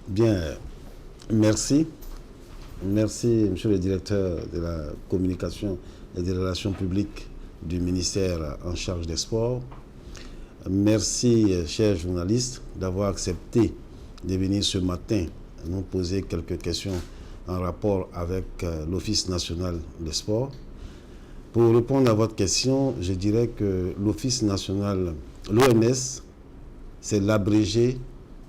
Bien, merci. Merci, monsieur le directeur de la communication et des relations publiques du ministère en charge des sports. Merci, chers journalistes, d'avoir accepté de venir ce matin nous poser quelques questions en rapport avec l'Office national des sports. Pour répondre à votre question, je dirais que l'Office national, l'ONS, c'est l'abrégé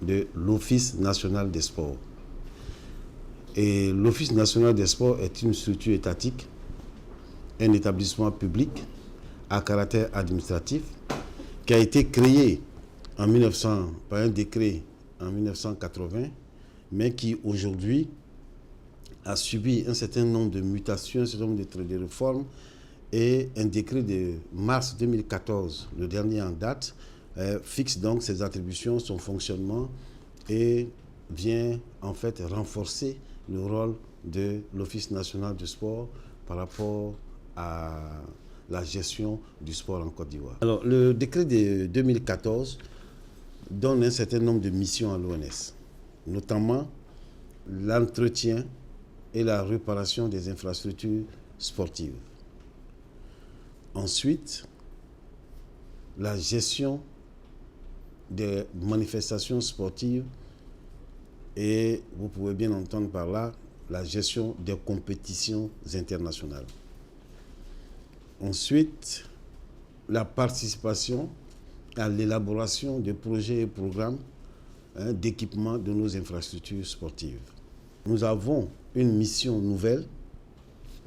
de l'Office national des sports. Et l'Office national des sports est une structure étatique, un établissement public à caractère administratif qui a été créé par un décret en 1980, mais qui aujourd'hui a subi un certain nombre de mutations, un certain nombre de réformes, et un décret de mars 2014, le dernier en date, fixe donc ses attributions, son fonctionnement et vient en fait renforcer le rôle de l'Office national du sport par rapport à la gestion du sport en Côte d'Ivoire. Alors, le décret de 2014 donne un certain nombre de missions à l'ONS, notamment l'entretien et la réparation des infrastructures sportives. Ensuite, la gestion des manifestations sportives et, vous pouvez bien entendre par là, la gestion des compétitions internationales. Ensuite, la participation à l'élaboration de projets et programmes d'équipement de nos infrastructures sportives. Nous avons une mission nouvelle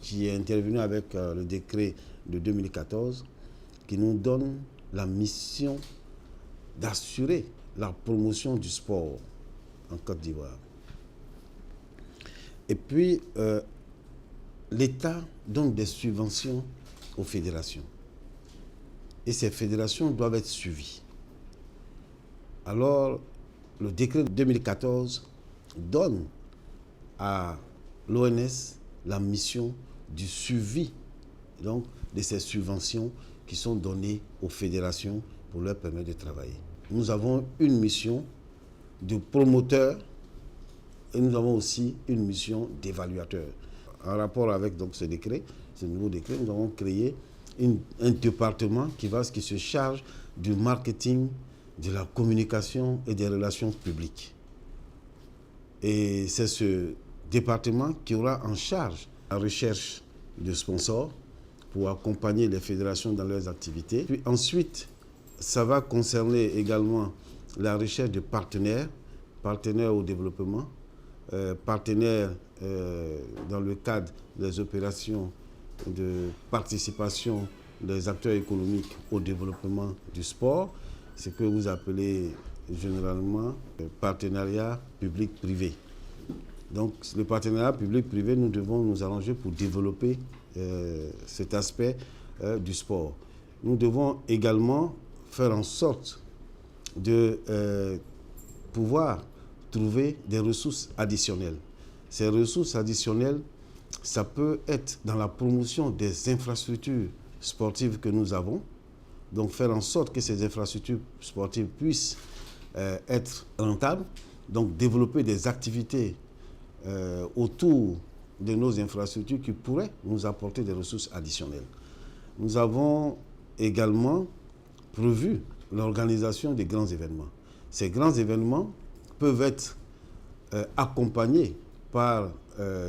qui est intervenue avec le décret de 2014 qui nous donne la mission d'assurer la promotion du sport en Côte d'Ivoire. Et puis, l'État donne des subventions aux fédérations. Et ces fédérations doivent être suivies. Alors, le décret de 2014 donne à l'ONS la mission du suivi donc, de ces subventions qui sont données aux fédérations pour leur permettre de travailler. Nous avons une mission de promoteur et nous avons aussi une mission d'évaluateur. En rapport avec donc, ce nouveau décret, nous avons créé un département qui se charge du marketing, de la communication et des relations publiques. Et c'est ce département qui aura en charge la recherche de sponsors pour accompagner les fédérations dans leurs activités. Puis ensuite, ça va concerner également la recherche de partenaires au développement, partenaires dans le cadre des opérations de participation des acteurs économiques au développement du sport, ce que vous appelez généralement partenariat public-privé. Donc le partenariat public-privé, nous devons nous arranger pour développer cet aspect du sport. Nous devons également faire en sorte de pouvoir trouver des ressources additionnelles. Ces ressources additionnelles, ça peut être dans la promotion des infrastructures sportives que nous avons, donc faire en sorte que ces infrastructures sportives puissent être rentables, donc développer des activités autour de nos infrastructures qui pourraient nous apporter des ressources additionnelles. Nous avons également prévu l'organisation des grands événements. Ces grands événements peuvent être accompagnés par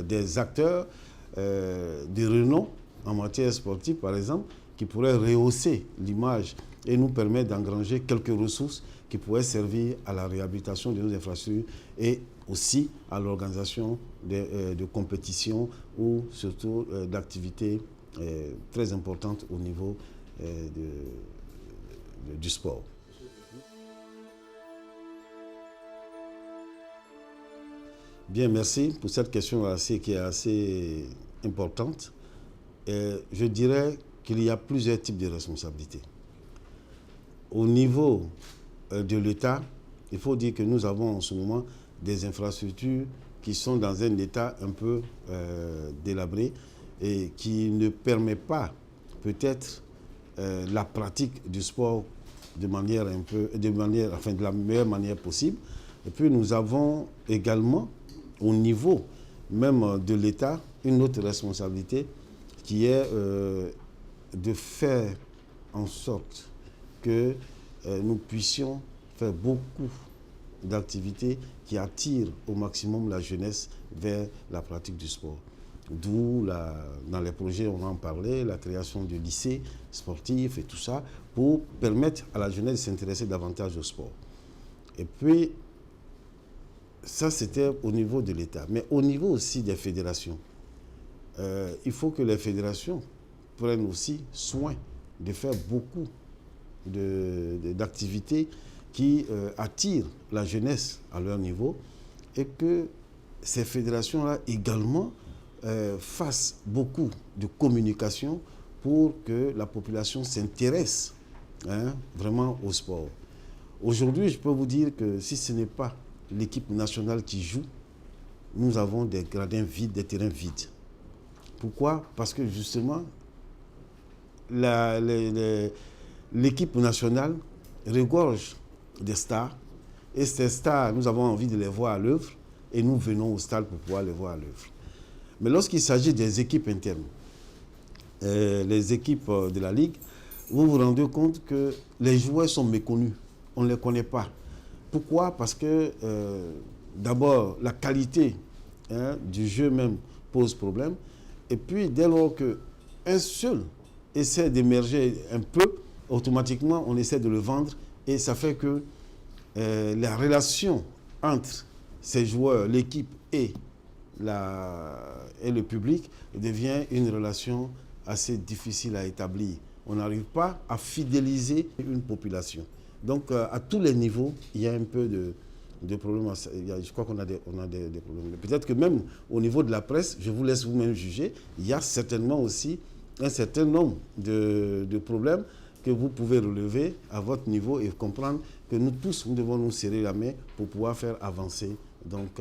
des acteurs de renom en matière sportive, par exemple, qui pourraient rehausser l'image et nous permettre d'engranger quelques ressources qui pourraient servir à la réhabilitation de nos infrastructures et aussi à l'organisation de compétitions ou surtout d'activités très importantes au niveau du sport. Bien, merci pour cette question qui est assez importante. Je dirais qu'il y a plusieurs types de responsabilités. Au niveau de l'État, il faut dire que nous avons en ce moment des infrastructures qui sont dans un état un peu délabré et qui ne permet pas peut-être la pratique du sport de la meilleure manière possible. Et puis nous avons également, au niveau même de l'État, une autre responsabilité qui est de faire en sorte que nous puissions faire beaucoup d'activités qui attirent au maximum la jeunesse vers la pratique du sport. D'où, dans les projets, on en parlait, la création de lycées sportifs et tout ça, pour permettre à la jeunesse de s'intéresser davantage au sport. Et puis, ça, c'était au niveau de l'État. Mais au niveau aussi des fédérations, il faut que les fédérations prennent aussi soin de faire beaucoup d'activités qui attirent la jeunesse à leur niveau et que ces fédérations-là également fassent beaucoup de communication pour que la population s'intéresse vraiment au sport. Aujourd'hui, je peux vous dire que si ce n'est pas l'équipe nationale qui joue, nous avons des gradins vides, des terrains vides. Pourquoi? Parce que justement, l'équipe nationale regorge des stars. Et ces stars, nous avons envie de les voir à l'œuvre et nous venons au stade pour pouvoir les voir à l'œuvre. Mais lorsqu'il s'agit des équipes internes, les équipes de la Ligue, vous vous rendez compte que les joueurs sont méconnus. On ne les connaît pas. Pourquoi? Parce que d'abord, la qualité du jeu même pose problème. Et puis, dès lors qu'un seul essaie d'émerger un peu, automatiquement, on essaie de le vendre. Et ça fait que la relation entre ces joueurs, l'équipe et le public devient une relation assez difficile à établir. On n'arrive pas à fidéliser une population. Donc, à tous les niveaux, il y a un peu de problèmes. Je crois qu'on a des problèmes. Peut-être que même au niveau de la presse, je vous laisse vous-même juger, il y a certainement aussi un certain nombre de problèmes que vous pouvez relever à votre niveau et comprendre que nous tous, nous devons nous serrer la main pour pouvoir faire avancer, donc,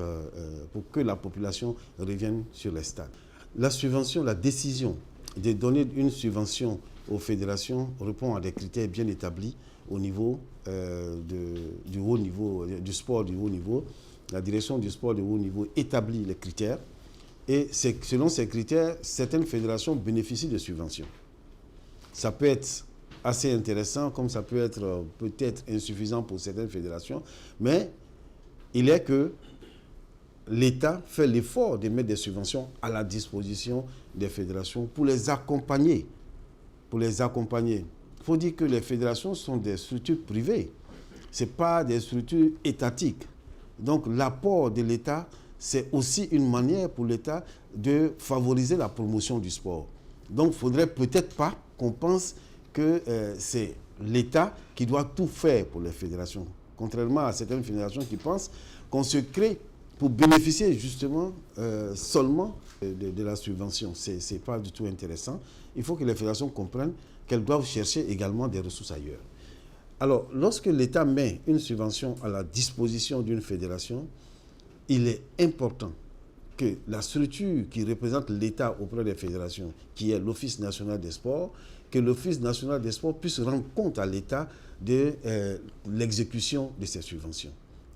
pour que la population revienne sur les stades. La subvention, la décision de donner une subvention aux fédérations répond à des critères bien établis au niveau du haut niveau, du sport du haut niveau. La direction du sport de haut niveau établit les critères et selon ces critères, certaines fédérations bénéficient de subventions. Ça peut être assez intéressant comme ça peut être peut-être insuffisant pour certaines fédérations, mais il est que l'État fait l'effort de mettre des subventions à la disposition des fédérations pour les accompagner. Il faut dire que les fédérations sont des structures privées. Ce n'est pas des structures étatiques. Donc l'apport de l'État, c'est aussi une manière pour l'État de favoriser la promotion du sport. Donc il ne faudrait peut-être pas qu'on pense que c'est l'État qui doit tout faire pour les fédérations. Contrairement à certaines fédérations qui pensent qu'on se crée pour bénéficier justement seulement de la subvention. Ce n'est pas du tout intéressant. Il faut que les fédérations comprennent qu'elles doivent chercher également des ressources ailleurs. Alors, lorsque l'État met une subvention à la disposition d'une fédération, il est important que la structure qui représente l'État auprès des fédérations, qui est l'Office national des sports, que l'Office national des sports puisse rendre compte à l'État de l'exécution de ces subventions.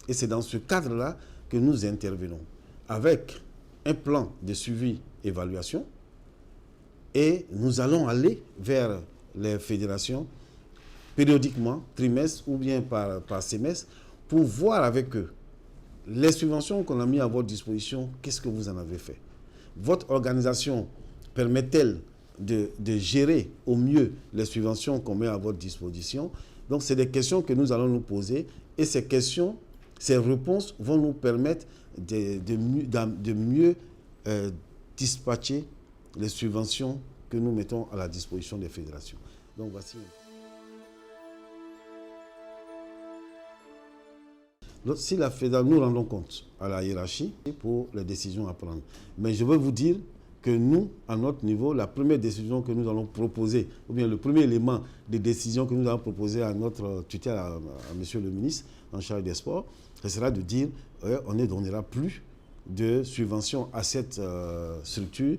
Et c'est dans ce cadre-là que nous intervenons, avec un plan de suivi-évaluation, et nous allons aller vers les fédérations périodiquement, trimestre ou bien par semestre, pour voir avec eux les subventions qu'on a mises à votre disposition, qu'est-ce que vous en avez fait? Votre organisation permet-elle de gérer au mieux les subventions qu'on met à votre disposition? Donc, c'est des questions que nous allons nous poser et ces questions, ces réponses vont nous permettre de mieux dispatcher les subventions que nous mettons à la disposition des fédérations. Donc, voici. Si la fédération, nous rendons compte à la hiérarchie pour les décisions à prendre. Mais je veux vous dire que nous, à notre niveau, la première décision que nous allons proposer, ou bien le premier élément de décision que nous allons proposer à notre tutelle, à monsieur le ministre en charge des sports, ce sera de dire on ne donnera plus de subventions à cette structure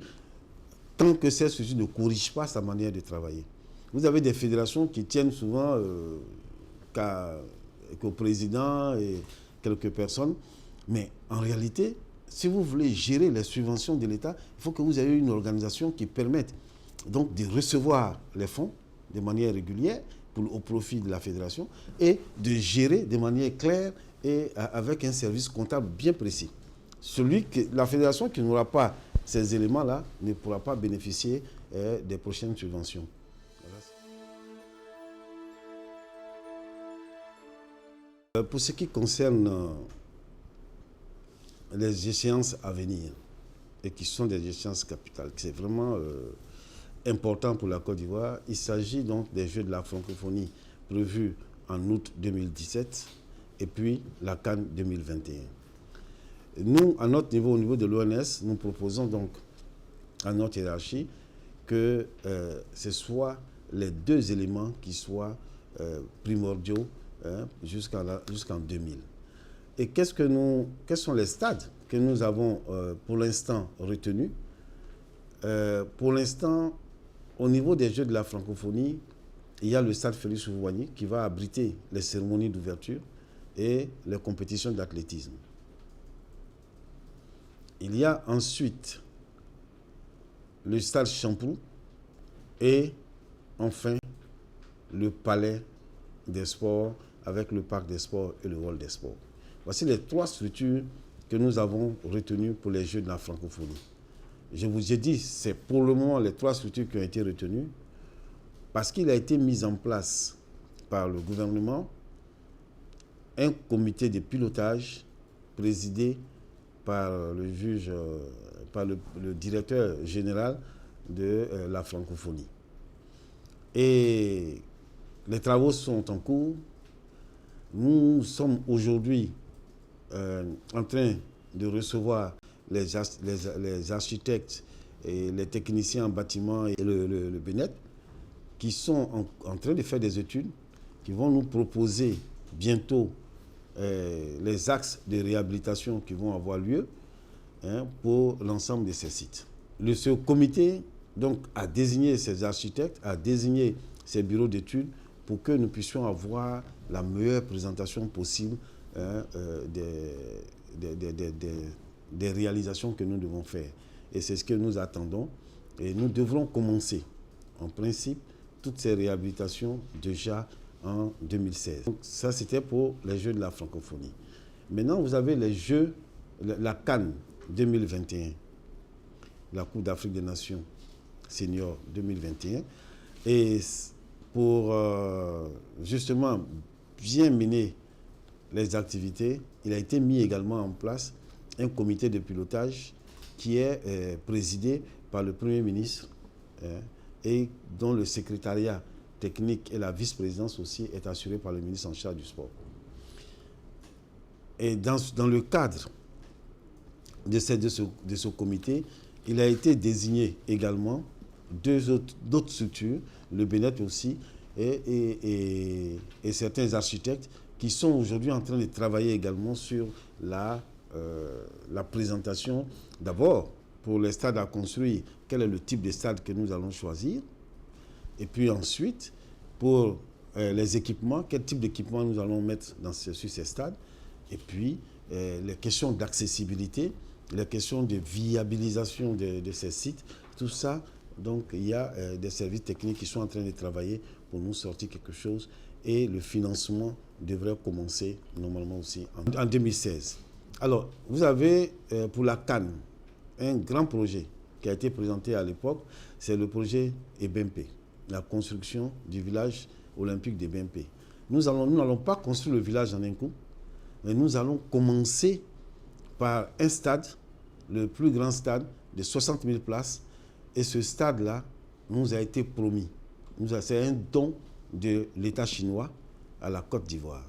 tant que cette structure ne corrige pas sa manière de travailler. Vous avez des fédérations qui tiennent souvent qu'au président quelques personnes. Mais en réalité, si vous voulez gérer les subventions de l'État, il faut que vous ayez une organisation qui permette donc de recevoir les fonds de manière régulière au profit de la fédération et de gérer de manière claire et avec un service comptable bien précis. La fédération qui n'aura pas ces éléments-là ne pourra pas bénéficier des prochaines subventions. Pour ce qui concerne les échéances à venir, et qui sont des échéances capitales, c'est vraiment important pour la Côte d'Ivoire. Il s'agit donc des Jeux de la francophonie prévus en août 2017 et puis la CAN 2021. Nous, à notre niveau, au niveau de l'ONS, nous proposons donc à notre hiérarchie que ce soit les deux éléments qui soient primordiaux jusqu'en 2000. Et quels sont les stades que nous avons pour l'instant retenus? Pour l'instant, au niveau des Jeux de la francophonie, il y a le stade Félix Houphouët-Boigny qui va abriter les cérémonies d'ouverture et les compétitions d'athlétisme. Il y a ensuite le stade Champrou et enfin le palais des sports avec le parc des sports et le hall des sports. Voici les trois structures que nous avons retenues pour les Jeux de la francophonie. Je vous ai dit, c'est pour le moment les trois structures qui ont été retenues parce qu'il a été mis en place par le gouvernement un comité de pilotage présidé par le juge, par le directeur général de la francophonie. Et les travaux sont en cours. Nous sommes aujourd'hui en train de recevoir les architectes et les techniciens en bâtiment et le BNET qui sont en train de faire des études qui vont nous proposer bientôt les axes de réhabilitation qui vont avoir lieu pour l'ensemble de ces sites. Ce comité donc, a désigné ces architectes, a désigné ces bureaux d'études pour que nous puissions avoir la meilleure présentation possible des réalisations que nous devons faire. Et c'est ce que nous attendons. Et nous devrons commencer, en principe, toutes ces réhabilitations déjà en 2016. Donc, ça, c'était pour les Jeux de la francophonie. Maintenant, vous avez les Jeux, la CAN 2021, la Coupe d'Afrique des Nations Senior 2021. Et pour justement bien mener les activités, il a été mis également en place un comité de pilotage qui est présidé par le Premier ministre et dont le secrétariat technique et la vice-présidence aussi est assurée par le ministre en charge du sport. Et dans le cadre de ce comité, il a été désigné également d'autres structures, le BNET aussi, et certains architectes qui sont aujourd'hui en train de travailler également sur la présentation. D'abord, pour les stades à construire, quel est le type de stade que nous allons choisir? Et puis ensuite, pour les équipements, quel type d'équipement nous allons mettre sur ces stades? Et puis, les questions d'accessibilité, les questions de viabilisation de ces sites, tout ça. Donc, il y a des services techniques qui sont en train de travailler pour nous sortir quelque chose. Et le financement devrait commencer normalement aussi en 2016. Alors, vous avez pour la CAN un grand projet qui a été présenté à l'époque. C'est le projet EBMP, la construction du village olympique de BMP. Nous n'allons pas construire le village en un coup, mais nous allons commencer par un stade, le plus grand stade de 60 000 places. Et ce stade-là nous a été promis. C'est un don de l'État chinois à la Côte d'Ivoire.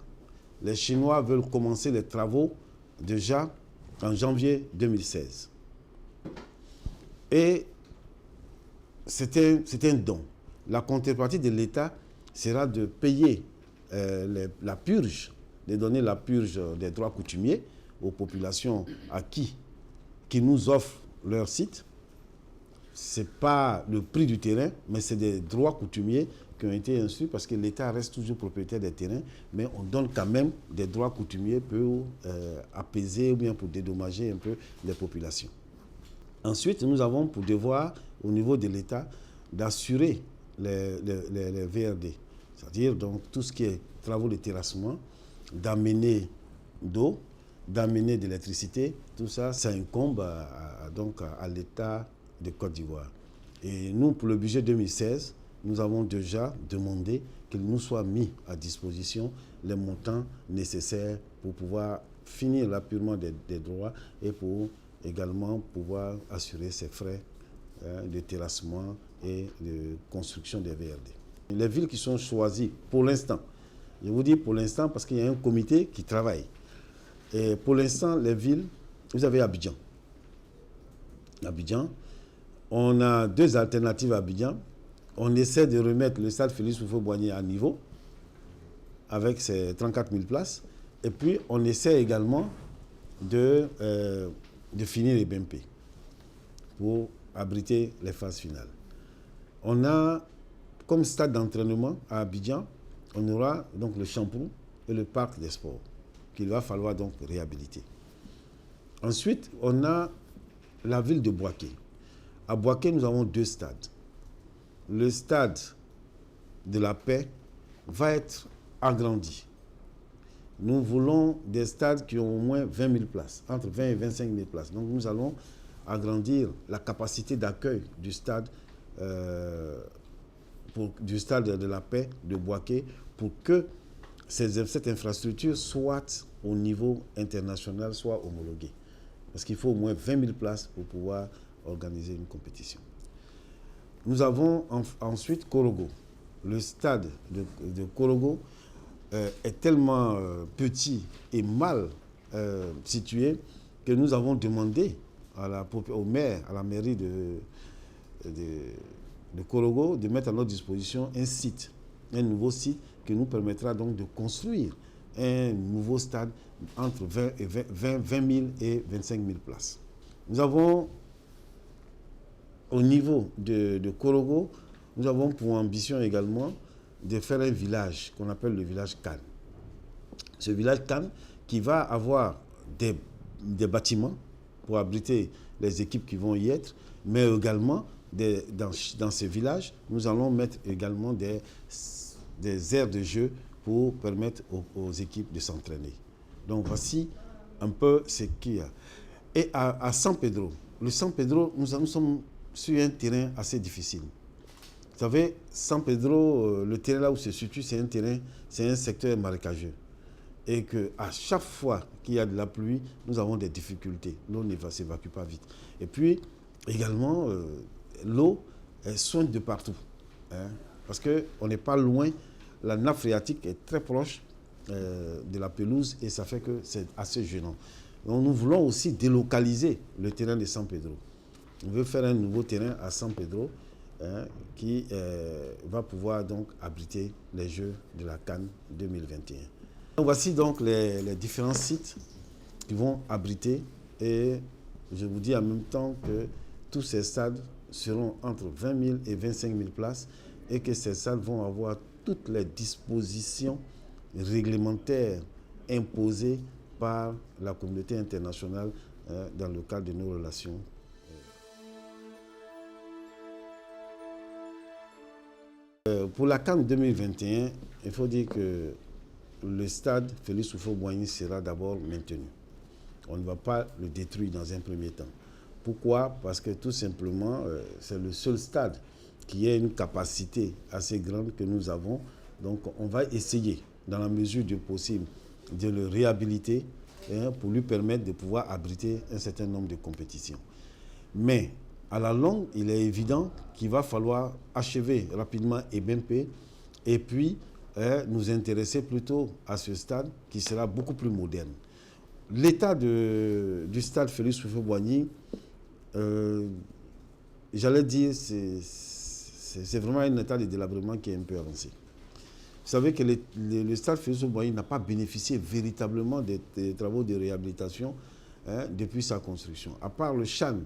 Les Chinois veulent commencer les travaux déjà en janvier 2016. Et c'est un don. La contrepartie de l'État sera de payer la purge, de donner la purge des droits coutumiers aux populations qui nous offrent leur site. Ce n'est pas le prix du terrain, mais c'est des droits coutumiers qui ont été instruits parce que l'État reste toujours propriétaire des terrains, mais on donne quand même des droits coutumiers pour apaiser ou bien pour dédommager un peu les populations. Ensuite, nous avons pour devoir, au niveau de l'État, d'assurer les VRD, c'est-à-dire donc tout ce qui est travaux de terrassement, d'amener d'eau, d'amener de l'électricité, tout ça, ça incombe donc à l'État de Côte d'Ivoire. Et nous, pour le budget 2016, nous avons déjà demandé qu'il nous soit mis à disposition les montants nécessaires pour pouvoir finir l'appurement des droits et pour également pouvoir assurer ces frais de terrassement et de construction des VRD. Les villes qui sont choisies pour l'instant, je vous dis pour l'instant parce qu'il y a un comité qui travaille. Et pour l'instant, les villes, vous avez Abidjan. Abidjan, on a deux alternatives à Abidjan. On essaie de remettre le stade Félix Houphouët-Boigny à niveau avec ses 34 000 places. Et puis, on essaie également de finir les BMP pour abriter les phases finales. On a comme stade d'entraînement à Abidjan, on aura donc le Champrou et le parc des sports qu'il va falloir donc réhabiliter. Ensuite, on a la ville de Bouaké. À Bouaké, nous avons deux stades. Le stade de la Paix va être agrandi. Nous voulons des stades qui ont au moins 20 000 places, entre 20 et 25 000 places. Donc nous allons agrandir la capacité d'accueil du stade de la Paix de Bouaké pour que cette infrastructure soit au niveau international, soit homologuée. Parce qu'il faut au moins 20 000 places pour pouvoir organiser une compétition. Nous avons ensuite Korogo. Le stade de Korogo est tellement petit et mal situé que nous avons demandé au maire, à la mairie de Korogo, de mettre à notre disposition un nouveau site qui nous permettra donc de construire un nouveau stade entre 20 000 et 25 000 places. Nous avons, au niveau de Korogo, nous avons pour ambition également de faire un village qu'on appelle le village Cannes. Ce village Cannes qui va avoir des bâtiments pour abriter les équipes qui vont y être, mais également dans ce village, nous allons mettre également des aires de jeu pour permettre aux équipes de s'entraîner. Donc voici un peu ce qu'il y a. Et à San Pedro, le San Pedro, nous sommes sur un terrain assez difficile. Vous savez, San Pedro, le terrain là où se situe, c'est un secteur marécageux. Et qu'à chaque fois qu'il y a de la pluie, nous avons des difficultés. L'eau ne s'évacue pas vite. Et puis, également, l'eau soigne de partout. Parce qu'on n'est pas loin. La nappe phréatique est très proche de la pelouse et ça fait que c'est assez gênant. Donc nous voulons aussi délocaliser le terrain de San Pedro. On veut faire un nouveau terrain à San Pedro qui va pouvoir donc abriter les Jeux de la Cannes 2021. Donc, voici donc les différents sites qui vont abriter et je vous dis en même temps que tous ces stades seront entre 20 000 et 25 000 places et que ces stades vont avoir toutes les dispositions réglementaires imposées par la communauté internationale dans le cadre de nos relations. Pour la CAN 2021, il faut dire que le stade Félix Houphouët-Boigny sera d'abord maintenu. On ne va pas le détruire dans un premier temps. Pourquoi? Parce que tout simplement, c'est le seul stade qui a une capacité assez grande que nous avons. Donc on va essayer, dans la mesure du possible, de le réhabiliter pour lui permettre de pouvoir abriter un certain nombre de compétitions. Mais à la longue, il est évident qu'il va falloir achever rapidement EBMP et puis nous intéresser plutôt à ce stade qui sera beaucoup plus moderne. L'état du stade Félix Houphouët-Boigny, j'allais dire, c'est vraiment un état de délabrement qui est un peu avancé. Vous savez que le stade Félix Houphouët-Boigny n'a pas bénéficié véritablement des travaux de réhabilitation depuis sa construction. À part le CHAN,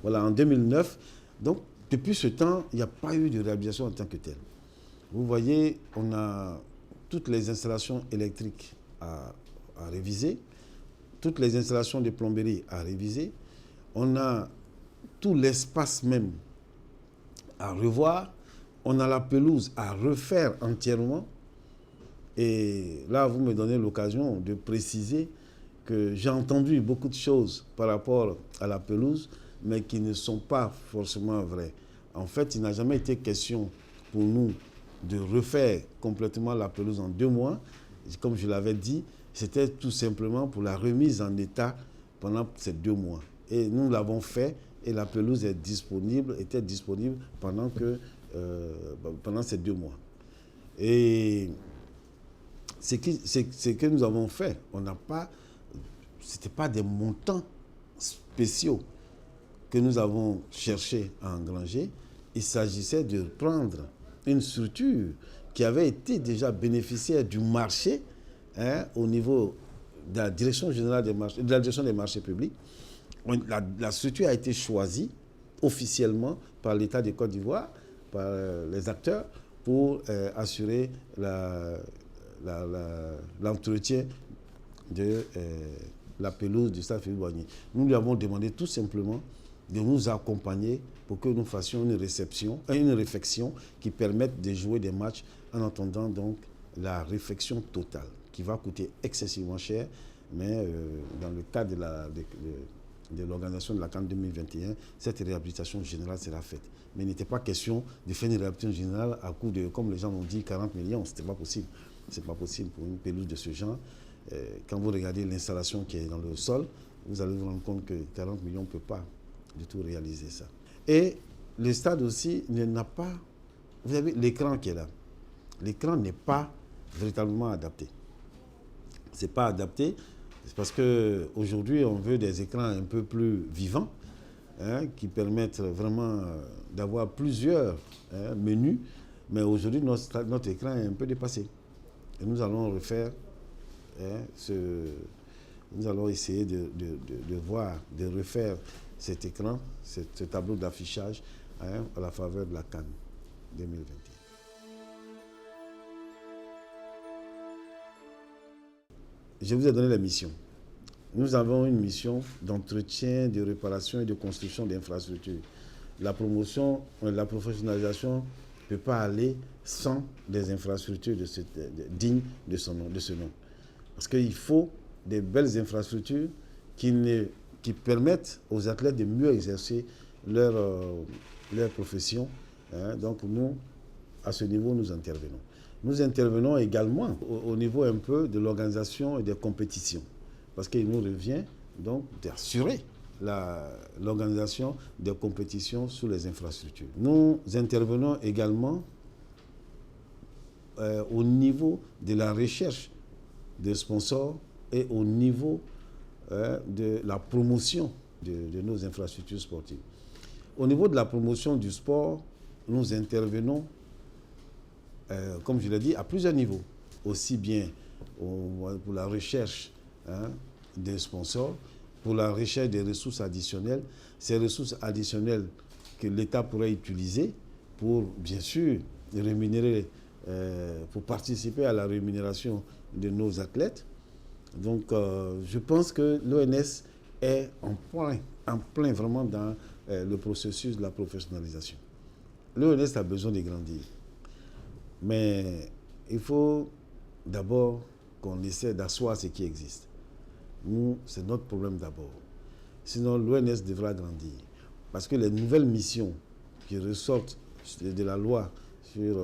voilà, en 2009. Donc, depuis ce temps, il n'y a pas eu de réhabilitation en tant que telle. Vous voyez, on a toutes les installations électriques à réviser, toutes les installations de plomberie à réviser. On a tout l'espace même à revoir. On a la pelouse à refaire entièrement. Et là, vous me donnez l'occasion de préciser que j'ai entendu beaucoup de choses par rapport à la pelouse, mais qui ne sont pas forcément vraies. En fait, il n'a jamais été question pour nous de refaire complètement la pelouse en 2 mois. Comme je l'avais dit, c'était tout simplement pour la remise en état pendant ces 2 mois. Et nous l'avons fait et la pelouse était disponible pendant ces 2 mois. Et ce que nous avons fait, ce n'était pas des montants spéciaux que nous avons cherché à engranger. Il s'agissait de prendre une structure qui avait été déjà bénéficiaire du marché au niveau de la direction générale des marchés, de la direction des marchés publics. La structure a été choisie officiellement par l'État de Côte d'Ivoire, par les acteurs, pour assurer l'entretien de la pelouse du stade Félix Boigny. Nous lui avons demandé tout simplement de nous accompagner pour que nous fassions une réflexion qui permette de jouer des matchs en attendant donc la réfection totale, qui va coûter excessivement cher, mais dans le cadre de l'organisation de la CAN 2021, cette réhabilitation générale sera faite. Mais il n'était pas question de faire une réhabilitation générale à coût de, comme les gens l'ont dit, 40 millions. Ce n'était pas possible. Ce n'est pas possible pour une pelouse de ce genre. Quand vous regardez l'installation qui est dans le sol, vous allez vous rendre compte que 40 millions ne peut pas du tout réaliser ça. Et le stade aussi n'a pas... Vous avez l'écran qui est là. L'écran n'est pas véritablement adapté. Ce n'est pas adapté, c'est parce qu'aujourd'hui, on veut des écrans un peu plus vivants, qui permettent vraiment d'avoir plusieurs menus. Mais aujourd'hui, notre écran est un peu dépassé. Et nous allons refaire nous allons essayer de refaire cet écran, ce tableau d'affichage à la faveur de la CAN 2021. Je vous ai donné la mission. Nous avons une mission d'entretien, de réparation et de construction d'infrastructures. La promotion, la professionnalisation ne peut pas aller sans des infrastructures dignes de ce nom. Parce qu'il faut des belles infrastructures qui permettent aux athlètes de mieux exercer leur profession. Donc nous, à ce niveau, nous intervenons. Nous intervenons également au niveau un peu de l'organisation et des compétitions. Parce qu'il nous revient donc d'assurer l'organisation des compétitions sur les infrastructures. Nous intervenons également au niveau de la recherche des sponsors et au niveau de la promotion de nos infrastructures sportives. Au niveau de la promotion du sport, nous intervenons, comme je l'ai dit, à plusieurs niveaux. Aussi bien pour la recherche des sponsors, pour la recherche des ressources additionnelles, ces ressources additionnelles que l'État pourrait utiliser pour, bien sûr, rémunérer, pour participer à la rémunération de nos athlètes. Donc, je pense que l'ONS est en plein vraiment dans le processus de la professionnalisation. L'ONS a besoin de grandir. Mais il faut d'abord qu'on essaie d'asseoir ce qui existe. Nous, c'est notre problème d'abord. Sinon, l'ONS devra grandir. Parce que les nouvelles missions qui ressortent de la loi sur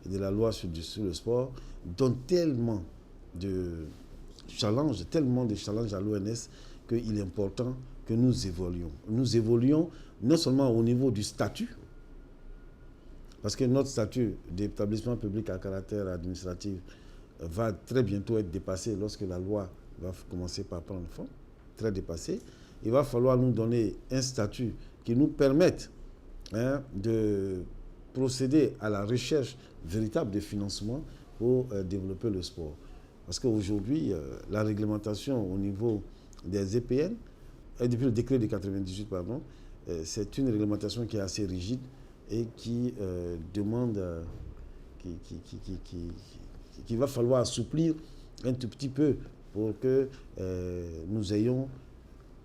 le sport donnent tellement de challenges à l'ONS qu'il est important que nous évoluions. Nous évoluions non seulement au niveau du statut, parce que notre statut d'établissement public à caractère administratif va très bientôt être dépassé lorsque la loi va commencer par prendre forme, très dépassé. Il va falloir nous donner un statut qui nous permette de procéder à la recherche véritable de financement pour développer le sport. Parce qu'aujourd'hui, la réglementation au niveau des EPN, depuis le décret de 98, c'est une réglementation qui est assez rigide et qui demande qu'il va falloir assouplir un tout petit peu pour que nous ayons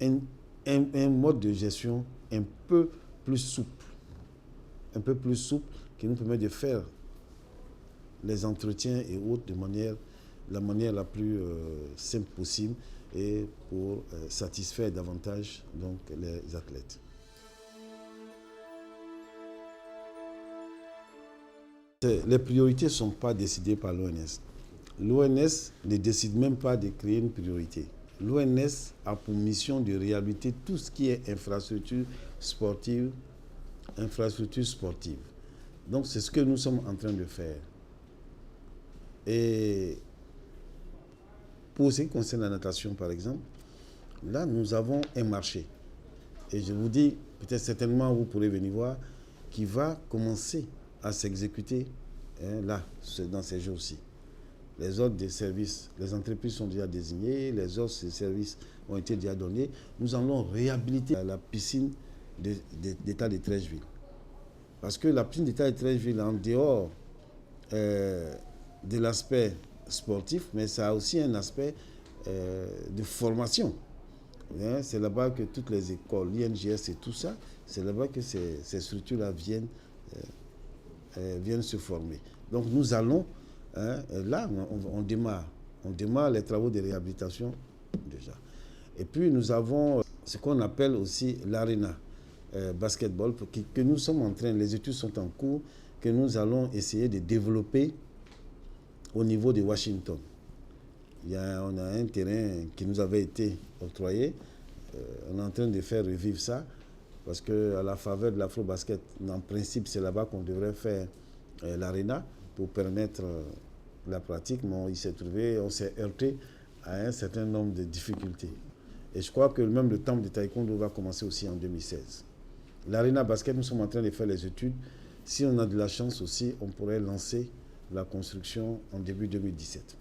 un mode de gestion un peu plus souple, qui nous permet de faire les entretiens et autres de la manière la plus simple possible et pour satisfaire davantage donc, les athlètes. Les priorités ne sont pas décidées par l'ONS. L'ONS ne décide même pas de créer une priorité. L'ONS a pour mission de réhabiliter tout ce qui est infrastructure sportive. Donc c'est ce que nous sommes en train de faire. Et pour ce qui concerne la natation, par exemple, là, nous avons un marché. Et je vous dis, peut-être certainement, vous pourrez venir voir, qui va commencer à s'exécuter là, dans ces jours-ci. Les ordres des services, les entreprises sont déjà désignées, les ordres des services ont été déjà donnés. Nous allons réhabiliter la piscine d'État de Treichville. Parce que la piscine d'État de Treichville, en dehors de l'aspect sportif, mais ça a aussi un aspect de formation. C'est là-bas que toutes les écoles, l'INGS et tout ça, c'est là-bas que ces structures-là viennent se former. Donc nous allons, là, on démarre les travaux de réhabilitation déjà. Et puis nous avons ce qu'on appelle aussi l'Arena basketball, que nous sommes en train, les études sont en cours, que nous allons essayer de développer au niveau de Washington. On a un terrain qui nous avait été octroyé. On est en train de faire revivre ça parce qu'à la faveur de l'Afro-Basket, en principe, c'est là-bas qu'on devrait faire l'Arena pour permettre la pratique. Mais on s'est heurté à un certain nombre de difficultés. Et je crois que même le temple de taekwondo va commencer aussi en 2016. L'Arena Basket, nous sommes en train de faire les études. Si on a de la chance aussi, on pourrait lancer la construction en début 2017.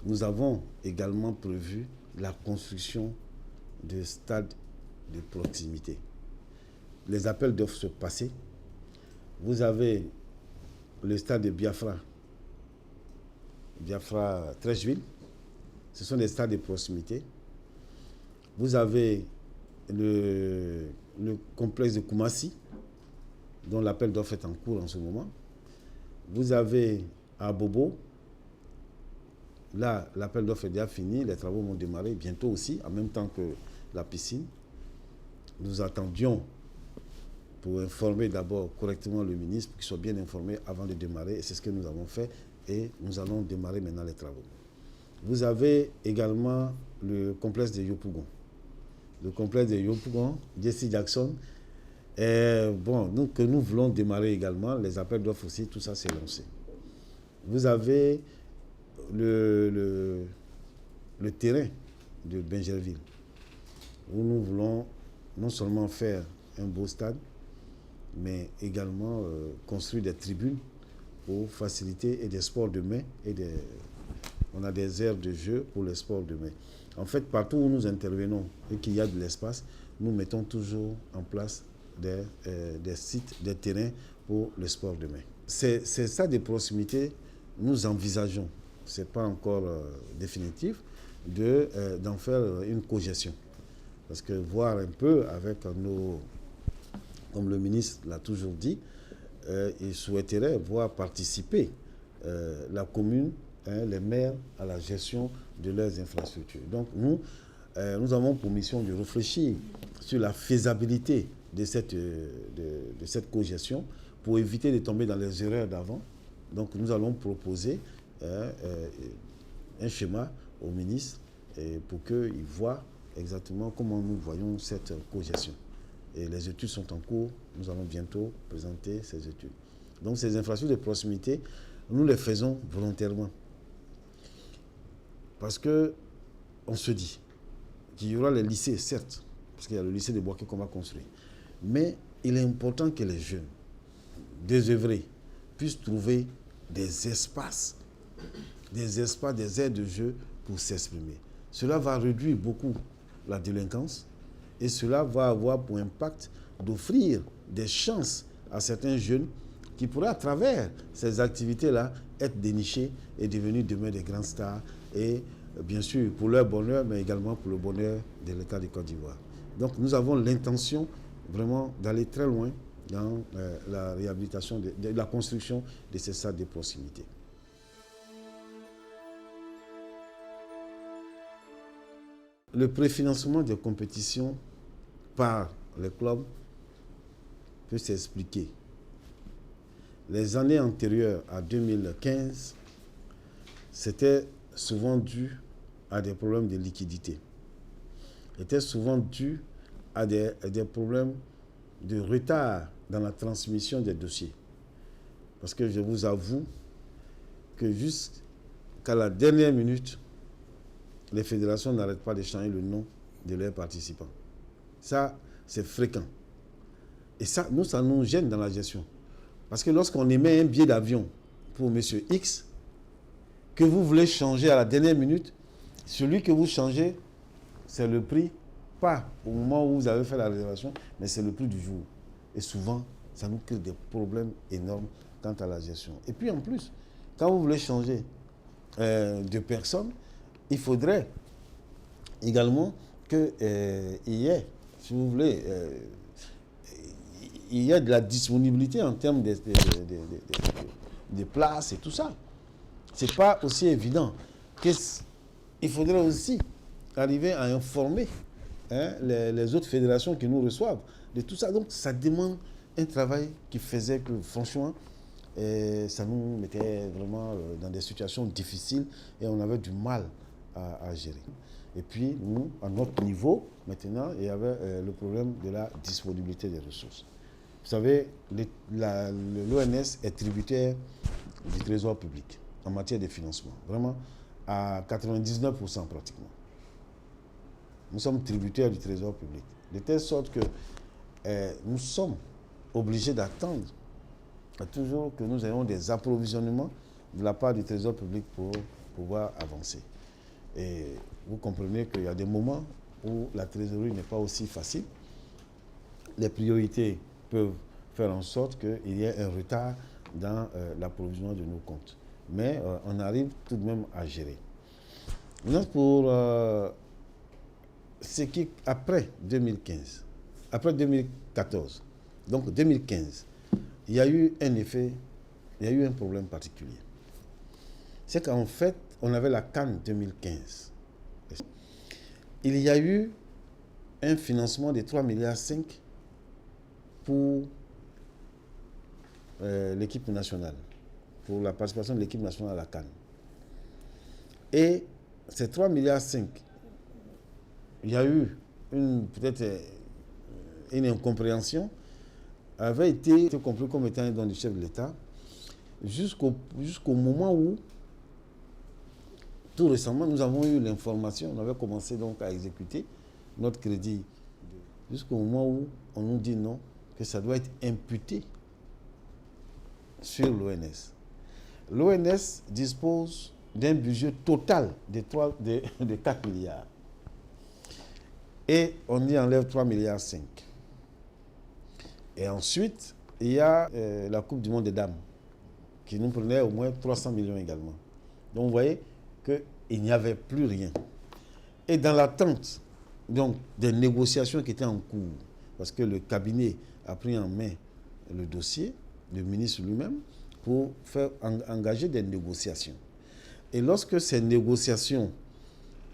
Nous avons également prévu la construction de stades de proximité. Les appels doivent se passer. Vous avez le stade de Biafra Treichville. Ce sont des stades de proximité. Vous avez le complexe de Koumassi, dont l'appel d'offres est en cours en ce moment. Vous avez à Bobo. Là, l'appel d'offres est déjà fini, les travaux vont démarrer bientôt aussi, en même temps que la piscine. Nous attendions pour informer d'abord correctement le ministre, pour qu'il soit bien informé avant de démarrer, et c'est ce que nous avons fait, et nous allons démarrer maintenant les travaux. Vous avez également le complexe de Yopougon. Le complexe de Yopougon, Jesse Jackson, que nous voulons démarrer également, les appels d'offres aussi, tout ça s'est lancé. Vous avez le terrain de Bingerville, où nous voulons non seulement faire un beau stade, mais également construire des tribunes pour faciliter et des sports de main. On a des aires de jeu pour les sports de main. En fait, partout où nous intervenons et qu'il y a de l'espace, nous mettons toujours en place des sites, des terrains pour le sport de main. C'est ça de proximité, nous envisageons, ce n'est pas encore définitif, d'en faire une cogestion. Parce que voir un peu avec comme le ministre l'a toujours dit, il souhaiterait voir participer la commune, les maires, à la gestion de leurs infrastructures. Donc nous avons pour mission de réfléchir sur la faisabilité de cette cogestion pour éviter de tomber dans les erreurs d'avant. Donc nous allons proposer un schéma au ministre pour qu'il voit exactement comment nous voyons cette cogestion. Et les études sont en cours, nous allons bientôt présenter ces études. Donc ces infrastructures de proximité, nous les faisons volontairement. Parce qu'on se dit qu'il y aura les lycées, certes, parce qu'il y a le lycée de Boaké qu'on va construire. Mais il est important que les jeunes, désœuvrés, puissent trouver des espaces, des aires de jeu pour s'exprimer. Cela va réduire beaucoup la délinquance et cela va avoir pour impact d'offrir des chances à certains jeunes qui pourraient, à travers ces activités-là, être dénichés et devenir demain des grandes stars. Et bien sûr, pour leur bonheur, mais également pour le bonheur de l'État de Côte d'Ivoire. Donc nous avons l'intention vraiment d'aller très loin dans la réhabilitation, de la construction de ces stades de proximité. Le préfinancement des compétitions par les clubs peut s'expliquer. Les années antérieures à 2015, c'était souvent dû à des problèmes de liquidité. C'était souvent dû à des problèmes de retard dans la transmission des dossiers. Parce que je vous avoue que jusqu'à la dernière minute, les fédérations n'arrêtent pas de changer le nom de leurs participants. Ça, c'est fréquent. Et ça, ça nous gêne dans la gestion. Parce que lorsqu'on émet un billet d'avion pour M. X, que vous voulez changer à la dernière minute, celui que vous changez, c'est le prix, pas au moment où vous avez fait la réservation, mais c'est le prix du jour. Et souvent, ça nous crée des problèmes énormes quant à la gestion. Et puis en plus, quand vous voulez changer de personne, il faudrait également qu'il y ait, si vous voulez, il y a de la disponibilité en termes de places et tout ça. Ce n'est pas aussi évident. Il faudrait aussi arriver à informer les autres fédérations qui nous reçoivent de tout ça. Donc ça demande un travail qui faisait que franchement, ça nous mettait vraiment dans des situations difficiles et on avait du mal à gérer. Et puis nous, à notre niveau, maintenant, il y avait le problème de la disponibilité des ressources. Vous savez, l'ONS est tributaire du Trésor public en matière de financement. Vraiment, à 99% pratiquement. Nous sommes tributaires du Trésor public. De telle sorte que nous sommes obligés d'attendre toujours que nous ayons des approvisionnements de la part du Trésor public pour pouvoir avancer. Et vous comprenez qu'il y a des moments où la trésorerie n'est pas aussi facile. Les priorités peuvent faire en sorte qu'il y ait un retard dans l'approvisionnement de nos comptes. Mais on arrive tout de même à gérer. Maintenant, pour ce qui après 2015, après 2014, donc 2015, il y a eu un effet, il y a eu un problème particulier. C'est qu'en fait, on avait la CAN 2015. Il y a eu un financement de 3,5 milliards pour l'équipe nationale, pour la participation de l'équipe nationale à la CAN. Et ces 3,5 milliards, il y a eu peut-être une incompréhension, avait été compris comme étant un don du chef de l'État, jusqu'au moment où, tout récemment, nous avons eu l'information, on avait commencé donc à exécuter notre crédit, jusqu'au moment où on nous dit non, que ça doit être imputé sur l'ONS. L'ONS dispose d'un budget total de 4 milliards. Et on y enlève 3,5 milliards. Et ensuite, il y a la Coupe du Monde des Dames, qui nous prenait au moins 300 millions également. Donc vous voyez qu'il n'y avait plus rien. Et dans l'attente donc, des négociations qui étaient en cours, parce que le cabinet a pris en main le dossier, le ministre lui-même, pour engager des négociations. Et lorsque ces négociations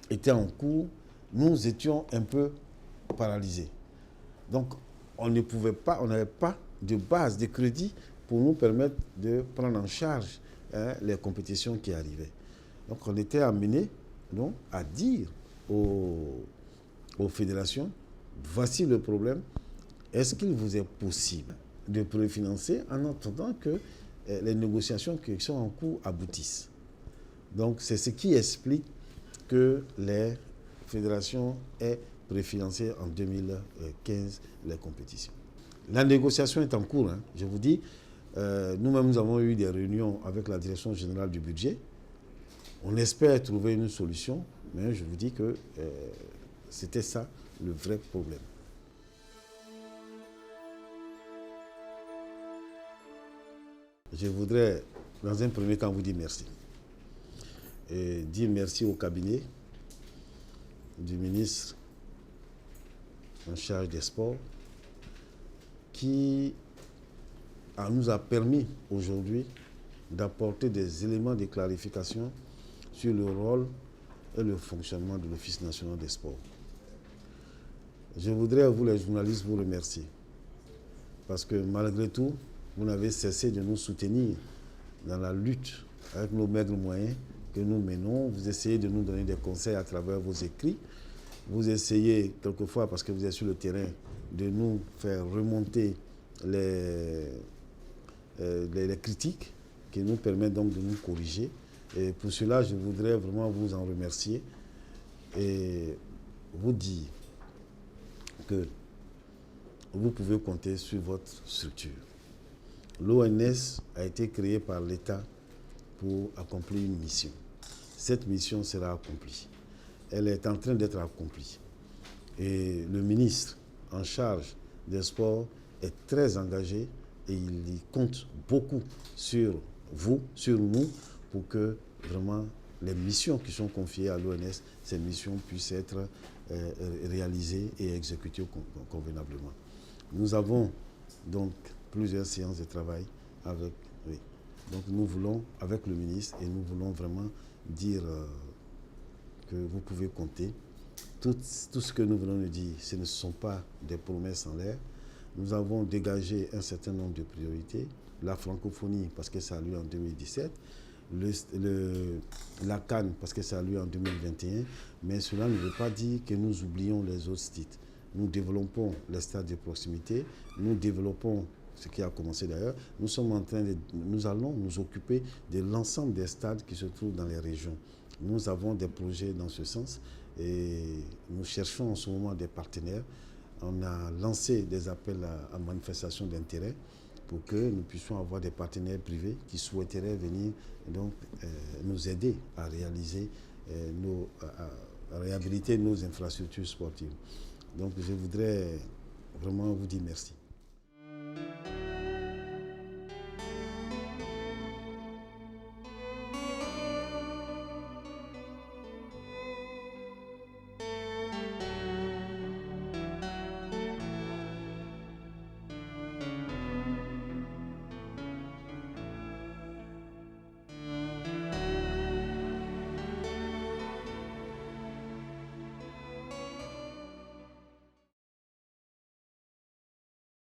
étaient en cours, nous étions un peu paralysés. Donc, on n'avait pas de base de crédit pour nous permettre de prendre en charge les compétitions qui arrivaient. Donc, on était amené donc, à dire aux fédérations, voici le problème, est-ce qu'il vous est possible de préfinancer en attendant que les négociations qui sont en cours aboutissent. Donc, c'est ce qui explique que les fédérations aient préfinancé en 2015 les compétitions. La négociation est en cours, hein. Je vous dis, nous-mêmes nous avons eu des réunions avec la direction générale du budget. On espère trouver une solution, mais je vous dis que c'était ça le vrai problème. Je voudrais, dans un premier temps, vous dire merci. Et dire merci au cabinet du ministre en charge des sports qui nous a permis aujourd'hui d'apporter des éléments de clarification sur le rôle et le fonctionnement de l'Office national des sports. Je voudrais, vous les journalistes, vous remercier parce que malgré tout, vous n'avez cessé de nous soutenir dans la lutte avec nos maigres moyens que nous menons. Vous essayez de nous donner des conseils à travers vos écrits. Vous essayez quelquefois, parce que vous êtes sur le terrain, de nous faire remonter les critiques qui nous permettent donc de nous corriger. Et pour cela, je voudrais vraiment vous en remercier et vous dire que vous pouvez compter sur votre structure. L'ONS a été créé par l'État pour accomplir une mission. Cette mission sera accomplie. Elle est en train d'être accomplie. Et le ministre en charge des sports est très engagé et il compte beaucoup sur vous, sur nous, pour que vraiment les missions qui sont confiées à l'ONS, ces missions puissent être réalisées et exécutées convenablement. Nous avons donc plusieurs séances de travail avec, oui. Donc nous voulons, avec le ministre, et nous voulons vraiment dire que vous pouvez compter. Tout ce que nous venons de dire, ce ne sont pas des promesses en l'air. Nous avons dégagé un certain nombre de priorités. La francophonie, parce que ça a lieu en 2017. La CAN, parce que ça a lieu en 2021. Mais cela ne veut pas dire que nous oublions les autres sites. Nous développons les stades de proximité. Nous développons ce qui a commencé d'ailleurs. Nous allons nous occuper de l'ensemble des stades qui se trouvent dans les régions. Nous avons des projets dans ce sens et nous cherchons en ce moment des partenaires. On a lancé des appels à manifestation d'intérêt pour que nous puissions avoir des partenaires privés qui souhaiteraient venir donc, nous aider à réaliser, à réhabiliter nos infrastructures sportives. Donc je voudrais vraiment vous dire merci.